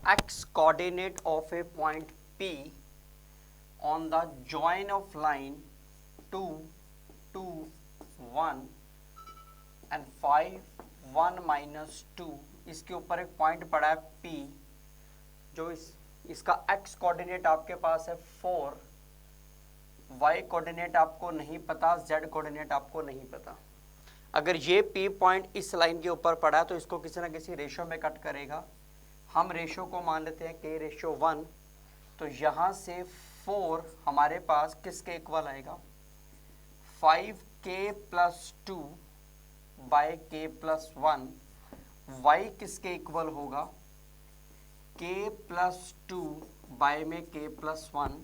x coordinate of a point P on the join of line 2, 2, 1 and 5, 1 minus 2, इसके ऊपर एक point पड़ा है P, जो इसका x कोऑर्डिनेट आपके पास है 4, y कोऑर्डिनेट आपको नहीं पता, z कोऑर्डिनेट आपको नहीं पता। अगर ये P पॉइंट इस लाइन के ऊपर पड़ा तो इसको किसी ना किसी रेशो में कट करेगा। हम रेशो को मान लेते हैं k/1, तो यहाँ से 4 हमारे पास किसके इक्वल आएगा, 5k + 2 बाय k + 1। y किसके इक्वल होगा, k + 2 बाय में k + 1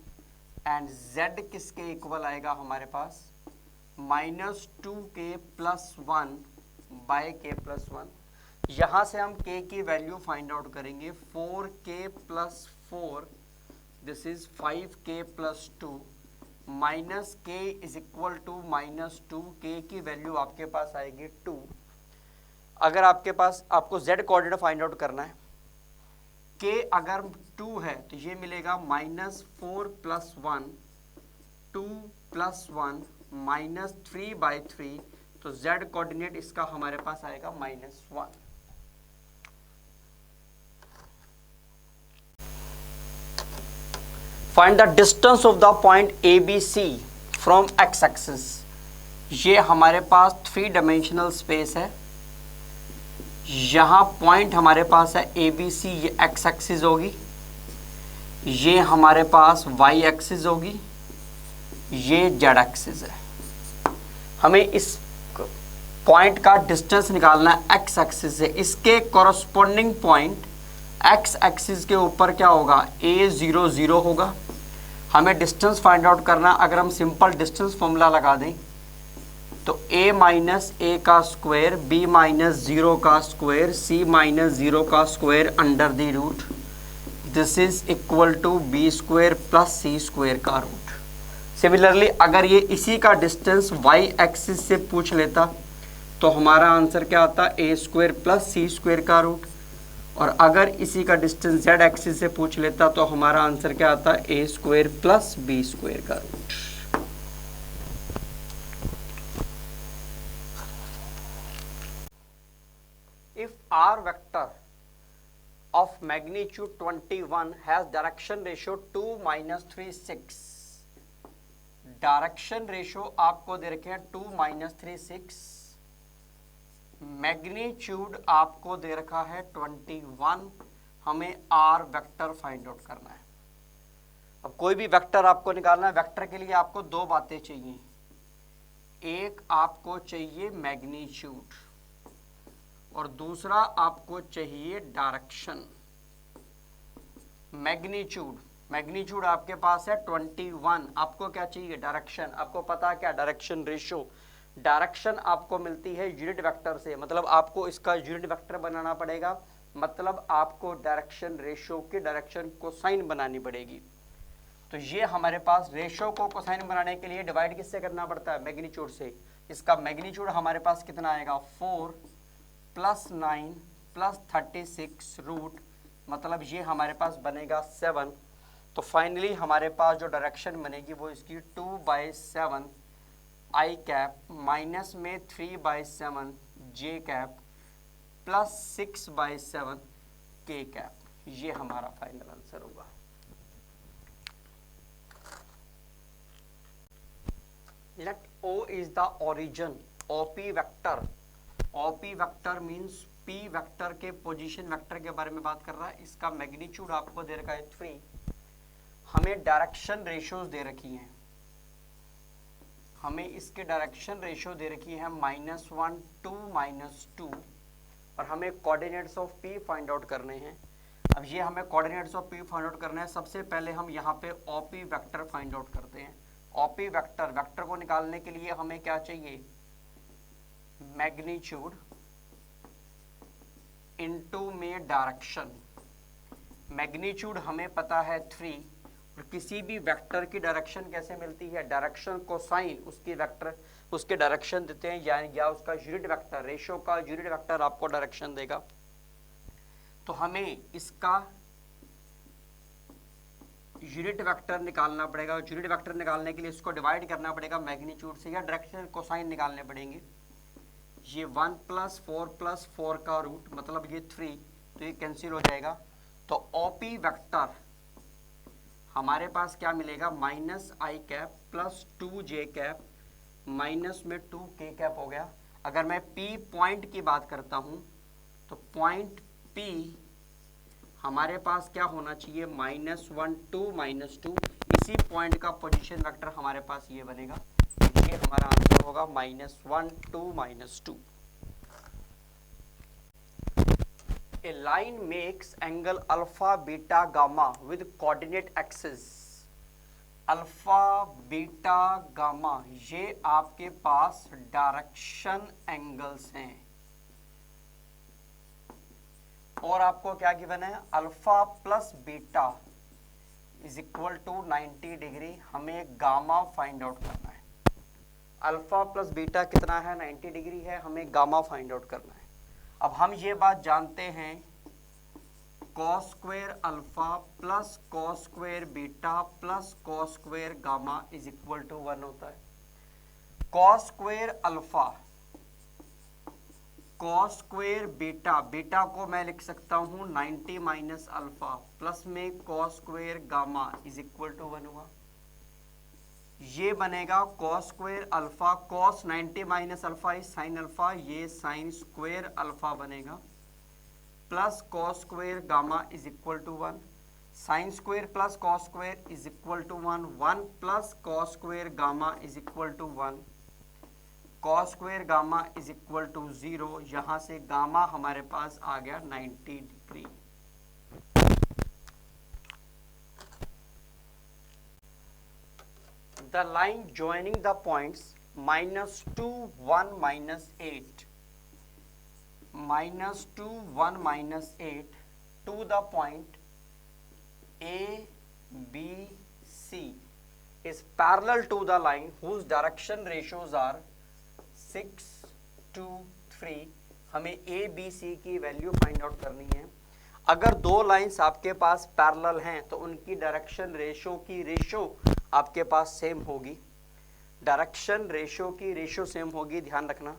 एंड z किसके इक्वल आएगा हमारे पास, -2k + 1 बाय k + 1। यहाँ से हम k की वैल्यू फाइंड आउट करेंगे, 4k + 4 this is 5k + 2 minus k is equal to -2, k की वैल्यू आपके पास आएगी 2। अगर आपके पास आपको z कोऑर्डिनेट फाइंड आउट करना है, k अगर 2 है तो ये मिलेगा -4 + 1, 2 + 1 -3/3, तो z कोऑर्डिनेट इसका हमारे पास आएगा -1। Find the distance of the point ABC from x axis. ये हमारे पास 3 डायमेंशनल स्पेस है। यहाँ पॉइंट हमारे पास है ABC, ये x एक्सिस होगी, ये हमारे पास y एक्सिस होगी, ये z एक्सिस है। हमें इस पॉइंट का डिस्टेंस निकालना है x एक्सिस से। इसके कॉरस्पॉन्डिंग पॉइंट x एक्सिस के ऊपर क्या होगा, a0 0 होगा। हमें डिस्टेंस फाइंड आउट करना, अगर हम सिंपल डिस्टेंस फॉर्मूला लगा दें तो a माइनस a का स्क्वायर, b माइनस 0 का स्क्वायर, c माइनस 0 का square under the root, this is equal to b square plus c square का रूट। सिमिलरली अगर ये इसी का डिस्टेंस y एक्सिस से पूछ लेता तो हमारा आंसर क्या आता, a square plus c square का रूट, और अगर इसी का डिस्टेंस z एक्सिस से पूछ लेता तो हमारा आंसर क्या आता, a square plus b square का root. If r vector of magnitude 21 has direction ratio 2 - 3 6, direction ratio आपको दे रखे हैं 2 - 3 6, मैग्नीट्यूड आपको दे रखा है 21, हमें आर वेक्टर फाइंड आउट करना है। अब कोई भी वेक्टर आपको निकालना है, वेक्टर के लिए आपको 2 बातें चाहिए, एक आपको चाहिए मैग्नीट्यूड और दूसरा आपको चाहिए डायरेक्शन। मैग्नीट्यूड आपके पास है 21, आपको क्या चाहिए, डायरेक्शन। आपको पता है क्या डायरेक्शन रेशो, डायरेक्शन आपको मिलती है यूनिट वेक्टर से, मतलब आपको इसका यूनिट वेक्टर बनाना पड़ेगा, मतलब आपको डायरेक्शन रेशो की डायरेक्शन कोसाइन बनानी पड़ेगी। तो ये हमारे पास रेशो को कोसाइन बनाने के लिए डिवाइड किससे करना पड़ता है, मैग्नीट्यूड से। इसका मैग्नीट्यूड हमारे पास कितना आएगा, 4 + 9 + 36 रूट, मतलब ये हमारे पास बनेगा 7। तो फाइनली हमारे पास जो डायरेक्शन बनेगी वो इसकी 2/7 i कैप माइनस में 3/7 j cap plus 6/7 k cap, ये हमारा फाइनल आंसर होगा। Let O is the origin, OP vector. OP vector means P vector के पोजीशन वेक्टर के बारे में बात कर रहा है। इसका मैग्नीट्यूड आपको दे रखा है 3, हमें डायरेक्शन रेशोज दे रखी हैं, हमें इसके डायरेक्शन रेशो दे रखी है -1 2 -2, और हमें coordinates of P find out करने हैं। अब ये हमें coordinates of P find out करना है। सबसे पहले हम यहाँ पे OP वेक्टर फाइंड आउट करते हैं। OP वेक्टर को निकालने के लिए हमें क्या चाहिए, मैग्नीट्यूड इनटू में डायरेक्शन। मैग्नीट्यूड हमें पता है 3, और किसी भी वेक्टर की डायरेक्शन कैसे मिलती है, डायरेक्शन कोसाइन उसकी वेक्टर उसके डायरेक्शन देते हैं, या उसका यूनिट वेक्टर, रेशो का यूनिट वेक्टर आपको डायरेक्शन देगा। तो हमें इसका यूनिट वेक्टर निकालना पड़ेगा। यूनिट वेक्टर निकालने के लिए इसको डिवाइड करना पड़ेगा मैग्नीट्यूड से या डायरेक्शनल कोसाइन निकालने पड़ेंगे। ये 1 + 4 का रूट मतलब ये 3, तो ये कैंसिल हो जाएगा। तो ओपी वेक्टर हमारे पास क्या मिलेगा, -i cap plus 2j cap minus में 2k कैप हो गया। अगर मैं p पॉइंट की बात करता हूं तो पॉइंट p हमारे पास क्या होना चाहिए, -1 2 -2। इसी पॉइंट का पोजीशन वेक्टर हमारे पास ये बनेगा। ये हमारा आंसर होगा -1 2 -2। A line makes angle alpha beta gamma with coordinate axis। Alpha beta gamma ये आपके पास डायरेक्शन एंगल्स हैं। और आपको क्या गिवन है, alpha plus beta is equal to 90 degree. हमें गामा फाइंड आउट करना है। अल्फा प्लस बीटा कितना है, 90 डिग्री है। हमें गामा फाइंड आउट करना है। अब हम ये बात जानते हैं, cos square alpha plus cos square beta plus cos square gamma is equal to 1 होता है। Cos square alpha cos square beta, beta को मैं लिख सकता हूं 90 माइनस अल्फा प्लस में cos square gamma is equal to 1 हुआ। ये बनेगा cos square alpha, cos 90 minus alpha is sine alpha, ये साइन स्क्वायर अल्फा बनेगा plus cos square gamma is equal to 1। Sine square plus cos square is equal to 1, 1 plus cos square gamma is equal to 1, cos square gamma is equal to 0। यहां से gamma हमारे पास आ गया 90 degree. The line joining the points -2 1 -8 -2 1 -8 to the point A B C is parallel to the line whose direction ratios are 6 2 3। हमें A B C की value find out करनी है। अगर दो लाइंस आपके पास पैरेलल हैं तो उनकी डायरेक्शन रेशो की रेशो आपके पास सेम होगी। डायरेक्शन रेशो की रेशो सेम होगी, ध्यान रखना।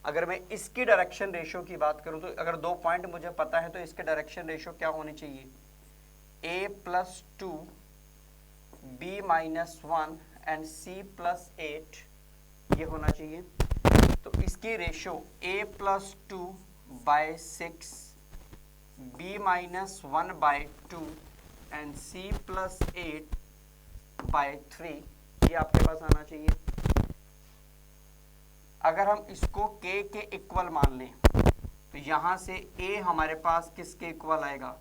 अगर मैं इसकी डायरेक्शन रेशो की बात करूं तो अगर 2 पॉइंट मुझे पता है तो इसके डायरेक्शन रेशो क्या होनी चाहिए, a+2 b-1 एंड c+8 ये होना चाहिए। तो इसकी ratio a+2/6 b-1/2 and c+8/3 ये आपके पास आना चाहिए। अगर हम इसको k के इक्वल मान लें तो यहां से a हमारे पास किसके इक्वल आएगा,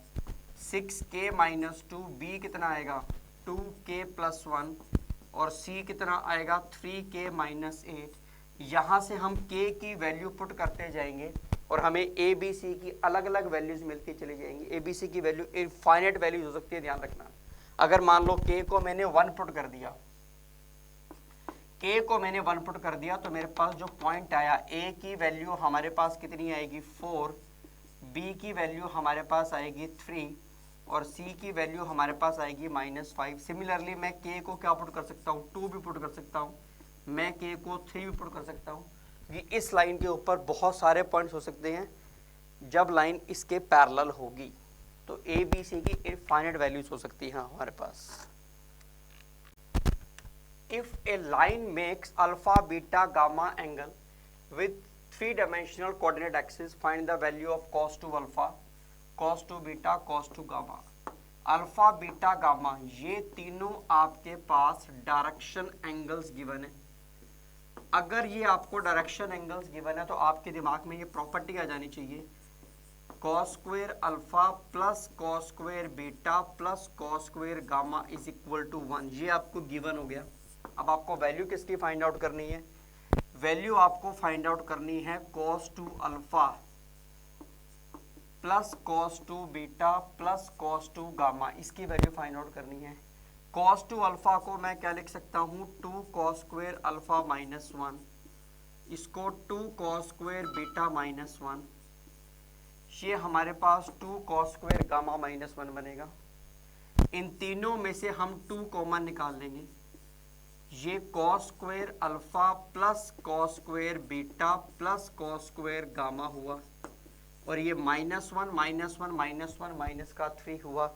6k - 2, b कितना आएगा 2k+1 और c कितना आएगा 3k - 8। यहां से हम k की वैल्यू पुट करते जाएंगे और हमें a b c की अलग अलग वैल्यूज मिलती चली जाएंगी। a b c की वैल्यू इनफाइनाइट वैल्यूज हो सकती है, ध्यान रखना। अगर मान लो k को मैंने 1 पुट कर दिया, k को मैंने 1 पुट कर दिया तो मेरे पास जो पॉइंट आया a की वैल्यू हमारे पास कितनी आएगी 4, b की वैल्यू हमारे पास आएगी 3 और c की वैल्यू हमारे पास आएगी -5। सिमिलरली मैं k को क्या पुट कर सकता हूँ, 2 भी पुट कर सकता हूँ, मैं k को 3 भी पुट कर सकता हूँ। क्योंकि इस लाइन के ऊपर बहुत सारे पॉइंट्स हो सकते हैं जब लाइन इसके पैरेलल होगी, तो a b c की इनफाइनाइट वैल्यूज हो सकती हैं हमारे पास। If a line makes alpha, beta, gamma angle with 3-dimensional coordinate axis, find the value of cos 2 alpha, cos 2 beta, cos 2 gamma। Alpha beta gamma ये तीनों आपके पास डायरेक्शन एंगल्स गिवन है। अगर ये आपको डायरेक्शन एंगल्स गिवन है तो आपके दिमाग में ये प्रॉपर्टी आ जानी चाहिए, cos square alpha plus cos square beta plus cos square gamma is equal to 1। ये आपको गिवन हो गया। अब आपको वैल्यू किसकी फाइंड आउट करनी है, वैल्यू आपको फाइंड आउट करनी है cos 2 alpha plus cos 2 beta plus cos 2 gamma, इसकी वैल्यू फाइंड आउट करनी है। cos 2 अल्फा को मैं क्या लिख सकता हूँ, 2 cos स्क्वायर अल्फा -1, इसको 2 cos स्क्वायर बीटा -1, ये हमारे पास 2 cos स्क्वायर गामा -1 बनेगा। इन तीनों में से हम 2 कॉमन निकाल लेंगे। ये cos square alpha plus cos square beta plus cos square gamma हुआ, और ये -1 -1 -1 माइनस का 3 हुआ।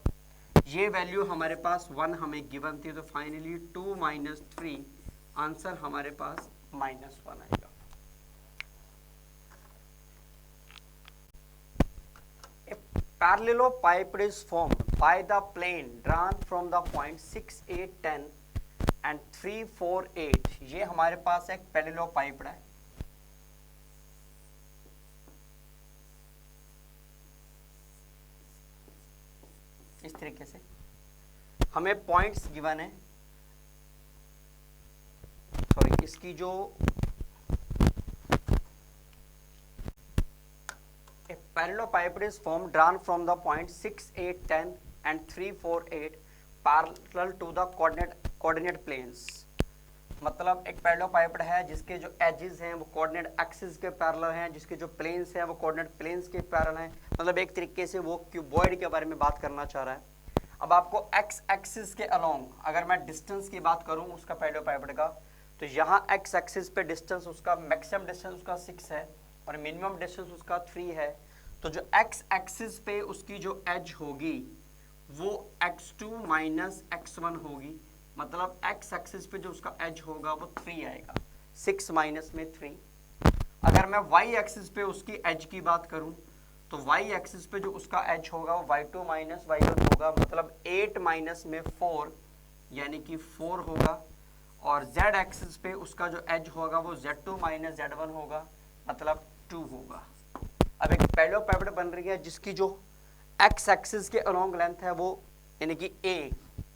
ये वैल्यू हमारे पास 1 हमें गिवन थी, तो फाइनली 2 - 3 आंसर हमारे पास -1 आएगा। Parallelepiped is formed by the plane drawn from the point 6, 8, 10 and 3, 4, 8। ये हमारे पास एक पैरेललोपाइपड है। इस तरीके से हमें पॉइंट्स गिवन है, सॉरी इसकी जो parallelepiped is formed drawn from the point 6, 8, 10 and 3, 4, 8 parallel to the coordinate planes। मतलब एक पैरेललोपाइपड है जिसके जो एजेस हैं वो कोऑर्डिनेट एक्सिस के पैरेलल हैं, जिसके जो प्लेन्स हैं वो कोऑर्डिनेट प्लेन्स के पैरेलल हैं। मतलब एक तरीके से वो क्यूबॉइड के बारे में बात करना चाह रहा है। अब आपको एक्स एक्सिस के अलोंग अगर मैं डिस्टेंस की बात करूं उसका पैरेललोपाइपड का, तो यहाँ एक्स एक्सिस पे डिस्टेंस उसका मैक्सिमम डिस्टेंस उसका 6 है और मिनिमम डिस्टेंस उसका 3 है। तो जो एक्स एक्सिस पे उसकी जो एज होगी वो x2 माइनस x1 होगी। मतलब एक्स एक्सिस पे जो उसका एज होगा वो 3 आएगा, 6 माइनस में 3। अगर मैं y एक्सिस पे उसकी एज की बात करूं तो y एक्सिस पे जो उसका एज होगा वो y2 माइनस y1 होगा। मतलब 8 माइनस में 4 यानी कि 4 होगा, और z एक्सिस पे उसका जो एज होगा वो z2 माइनस z1 होगा, मतलब 2 होगा। अब एक पैरेललोपाइपड बन रही है जिसकी जो एक्स एक्सिस के अलोंग लेंथ है वो यानी कि a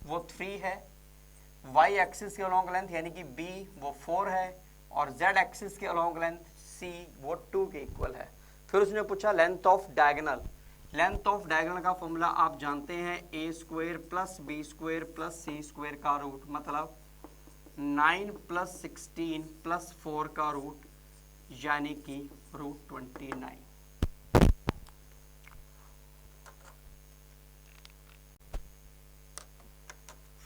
वो 3 है, y एक्सिस के अलोंग लेंथ यानी कि b वो 4 है, और z एक्सिस के अलोंग लेंथ c वो 2 के इक्वल है। फिर उसने पूछा length of diagonal. Length of diagonal का फॉर्मूला आप जानते हैं, a square plus b square plus c square का रूट, मतलब 9 + 16 + 4 का रूट यानी कि √29।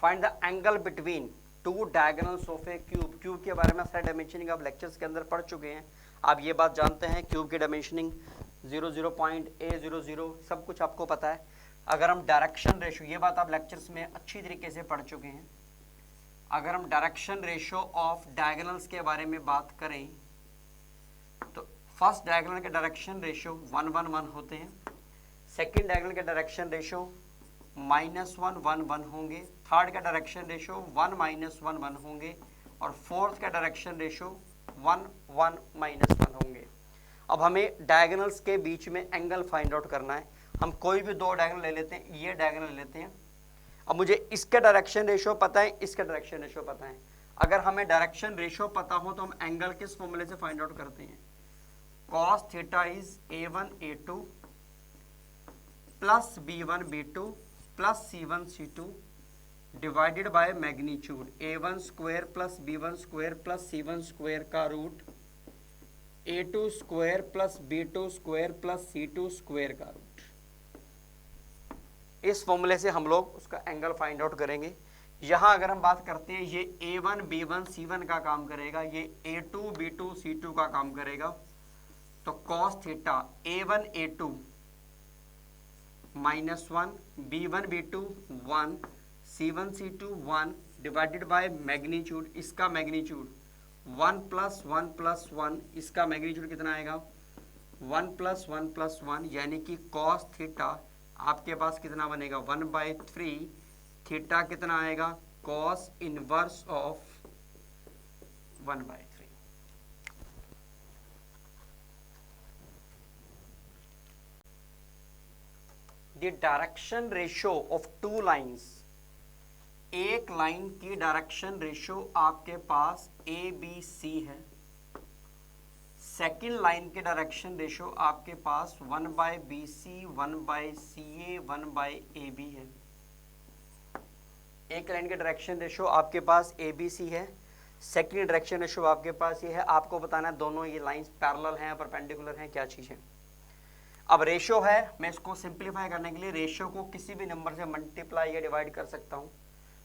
Find the angle between 2 diagonals of A cube. Cube के बारे में सारे डायमेंशनिंग आप लेक्चर्स के अंदर पढ़ चुके हैं, आप ये बात जानते हैं क्यूब की डायमेंशनिंग 00.a00 सब कुछ आपको पता है। अगर हम डायरेक्शन रेशो, ये बात आप लेक्चर्स में अच्छी तरीके से पढ़ चुके हैं। अगर हम डायरेक्शन रेशो ऑफ डायगोनल्स के बारे में बात करें तो फर्स्ट डायगोनल के डायरेक्शन रेशो 1, 1, 1 होते हैं, सेकेंड डायगोनल के डायरेक्शन रेशो -1, 1, 1 होंगे, थर्ड का डायरेक्शन रेशो 1, -1, 1 होंगे, और फोर्थ का डायरेक्शन रेशो 1, 1, -1 होंगे। अब हमें डायगोनल्स के बीच में एंगल फाइंड आउट करना है। हम कोई भी 2 डायगोनल ले लेते हैं, ये डायगोनल ले लेते हैं। अब मुझे इसका डायरेक्शन रेशो पता है, इसका डायरेक्शन रेशो पता है। अगर हमें डायरेक्शन रेशो पता हो तो हम एंगल किस फॉर्मूले से फाइंड आउट करते हैं, cos theta is a1 a2 plus b1 b2 plus c1 c2 divided by magnitude a1 square plus b1 square plus c1 square का root a2 square plus b2 square plus c2 square का root. इस फॉर्मूले से हम लोग उसका angle find out करेंगे। यहाँ अगर हम बात करते हैं ये a1 b1 c1 का काम करेगा, ये a2 b2 c2 का काम करेगा। तो cos theta a1 a2 -1 b1 b2 1 c1 c2 1 divided by magnitude, इसका मैग्नीट्यूड 1 + 1 + 1, इसका मैग्नीट्यूड कितना आएगा 1 + 1 + 1, यानी कि cos थीटा आपके पास कितना बनेगा 1/3। थीटा कितना आएगा cos inverse of 1/3। The direction ratio of 2 lines. एक लाइन की डायरेक्शन रेशो आपके पास ABC है, सेकेंड लाइन के डायरेक्शन रेशो आपके पास 1/BC 1/CA 1/AB है। एक लाइन के डायरेक्शन रेशो आपके पास ABC है, सेकेंड डायरेक्शन रेशो आपके पास ये है। आपको बताना है दोनों ये लाइंस पैरेलल हैं परपेंडिकुलर हैं क्या चीज़ है। अब रेशो है, मैं इसको सिंप्लीफाई करने के लिए रेशो को किसी भी नंबर से मल्टीप्लाई या डिवाइड कर सकता हूँ।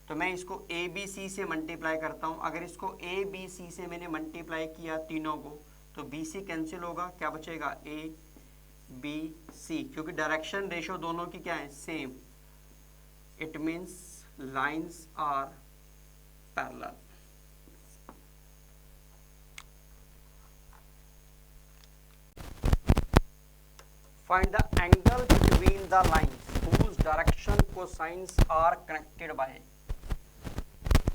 तो मैं इसको ए बी सी से मल्टीप्लाई करता हूँ। अगर इसको ए बी सी से मैंने मल्टीप्लाई किया तीनों को, तो बी सी कैंसिल होगा, क्या बचेगा ए बी सी, क्योंकि डायरेक्शन रेशो दोनों की क्या है, same. It means lines are parallel. Find the angle between the lines whose direction cosines are connected by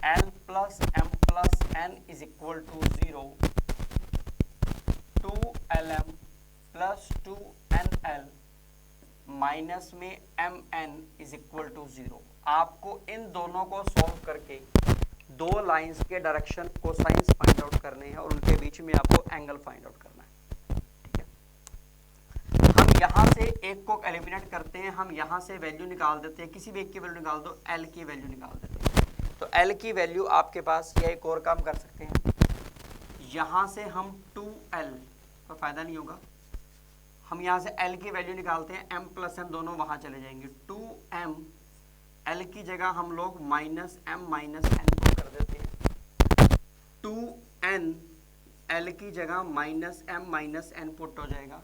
L plus M plus N is equal to 0, 2LM plus 2NL minus में MN is equal to 0। आपको इन दोनों को solve करके दो lines के direction cosines find out करने हैं और उनके बीच में आपको एंगल फाइंड आउट करना है। यहाँ से एक को एलिमिनेट करते हैं, हम यहाँ से वैल्यू निकाल देते हैं, किसी भी एक की वैल्यू निकाल दो, L की वैल्यू निकाल देते हैं। तो L की वैल्यू आपके पास, या एक और काम कर सकते हैं, यहाँ से हम 2L, तो फायदा नहीं होगा, हम यहाँ से L की वैल्यू निकालते हैं, M प्लस N दोनों वहाँ चले जाएंगे, 2M, L की जगह हम लोग माइनस M माइनस N को कर देते हैं, 2N, L की जगह minus M minus N put हो जाएगा,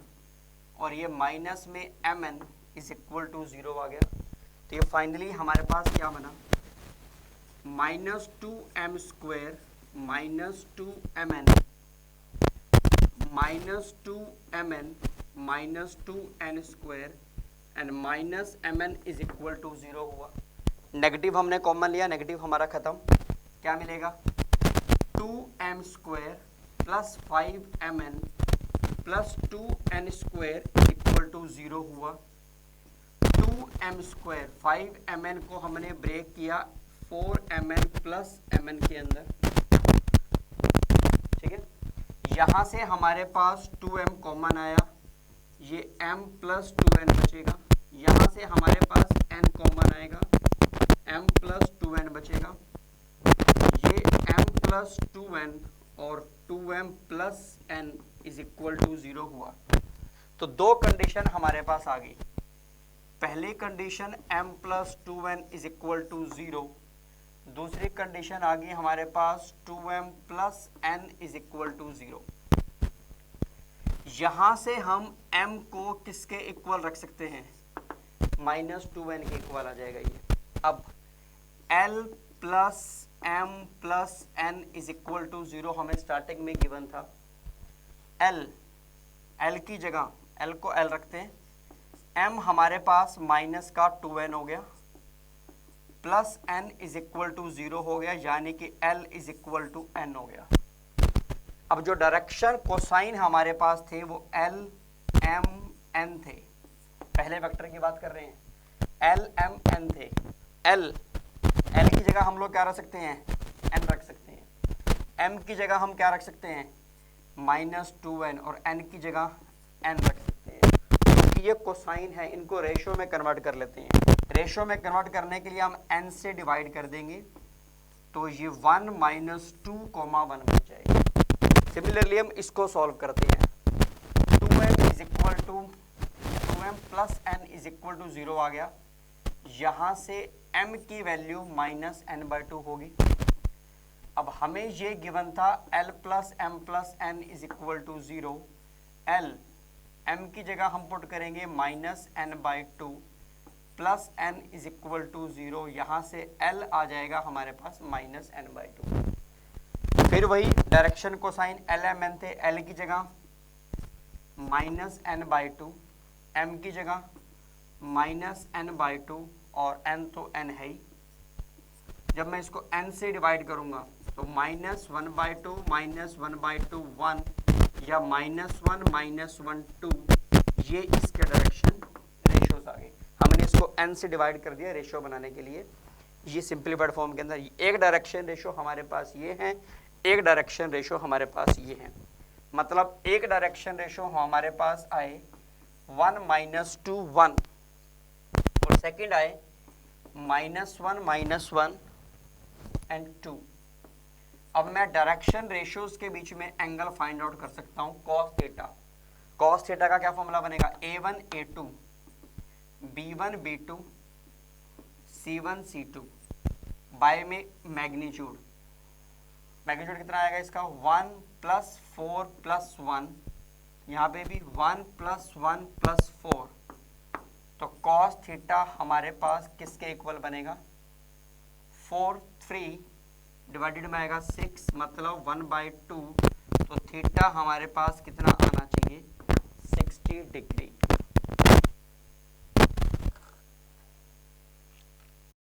और ये माइनस में Mn इज इक्वल टू 0 आ गया। तो ये फाइनली हमारे पास क्या बना, minus 2M square minus 2Mn minus 2Mn minus 2N square and minus Mn is equal to 0 हुआ। नेगेटिव हमने कॉमन लिया, नेगेटिव हमारा खत्म, क्या मिलेगा 2M square plus 5Mn plus 2N square equal to 0 हुआ। 2M स्क्वायर 5Mn को हमने ब्रेक किया 4Mn प्लस Mn के अंदर, ठीक है। यहाँ से हमारे पास 2M कॉमन आया, ये M प्लस 2N बचेगा, यहाँ से हमारे पास N कॉमन आएगा, M प्लस 2N बचेगा, ये M प्लस 2N और 2M plus N is equal to 0 हुआ। तो दो कंडीशन हमारे पास आ गई, पहली condition M plus 2N is equal to 0, दूसरी कंडीशन आ गई हमारे पास 2M plus N is equal to 0। यहां से हम M को किसके इक्वल रख सकते हैं, माइनस 2N के इक्वल आ जाएगा ये। अब L plus M plus N is equal to 0 हमें स्टार्टिंग में गिवन था। L की जगह L को L रखते हैं, M हमारे पास माइनस का 2N हो गया plus N is equal to 0 हो गया, यानी कि L is equal to N हो गया। अब जो डायरेक्शन कोसाइन हमारे पास थे वो L M N थे, पहले वेक्टर की बात कर रहे हैं, L M N थे। L की जगह हम लोग क्या रख सकते हैं, N रख सकते हैं, M की जगह हम क्या रख सकते हैं, माइनस 2N, और N की जगह N रख सकते हैं। क्योंकि ये कोसाइन है, इनको रेशो में कन्वर्ट कर लेते हैं। रेशो में कन्वर्ट करने के लिए हम N से डिवाइड कर देंगे, तो ये 1 माइनस 2,1 बन जाएगा। सिमिलरली हम इसको सॉल्व करते हैं, 2M is equal to 2M plus N is equal to 0 आ गया, यहाँ से M की वैल्यू माइनस N/2 होगी। अब हमें ये गिवन था L plus M plus N is equal to 0, L M की जगह हम पुट करेंगे minus N/2 plus N is equal to 0, यहाँ से L आ जाएगा हमारे पास माइनस N/2। फिर वही डायरेक्शन कोसाइन LMN थे, L की जगह माइनस N/2, M की जगह माइनस N/2 और N तो N है ही। जब मैं इसको N से डिवाइड करूंगा तो माइनस 1/2 माइनस 1/2 1 या माइनस 1 माइनस 1 2, ये इसके डायरेक्शन रेशियोज आ गए। हमने इसको N से डिवाइड कर दिया रेशियो बनाने के लिए। ये सिंपलीफाइड फॉर्म के अंदर एक डायरेक्शन रेशियो हमारे पास ये है, एक डायरेक्शन रेशियो हमारे पास ये है। मतलब एक डायरेक्शन रेशियो हमारे पास आए 1 माइनस 2 1 और सेकंड आए -1 -1 एंड 2। अब मैं डायरेक्शन रेशियोज के बीच में एंगल फाइंड आउट कर सकता हूँ cos थीटा। कॉस थीटा का क्या फॉर्मूला बनेगा, A1 A2 B1 B2 C1 C2 bye में मैग्नीट्यूड कितना आएगा इसका 1 + 4 + 1, यहाँ पे भी 1 + 1 + 4, तो कॉस थीटा हमारे पास किसके इक्वल बनेगा 4, 3 डिवाइडेड में आएगा 6 मतलब 1/2, तो थीटा हमारे पास कितना आना चाहिए 60 डिग्री।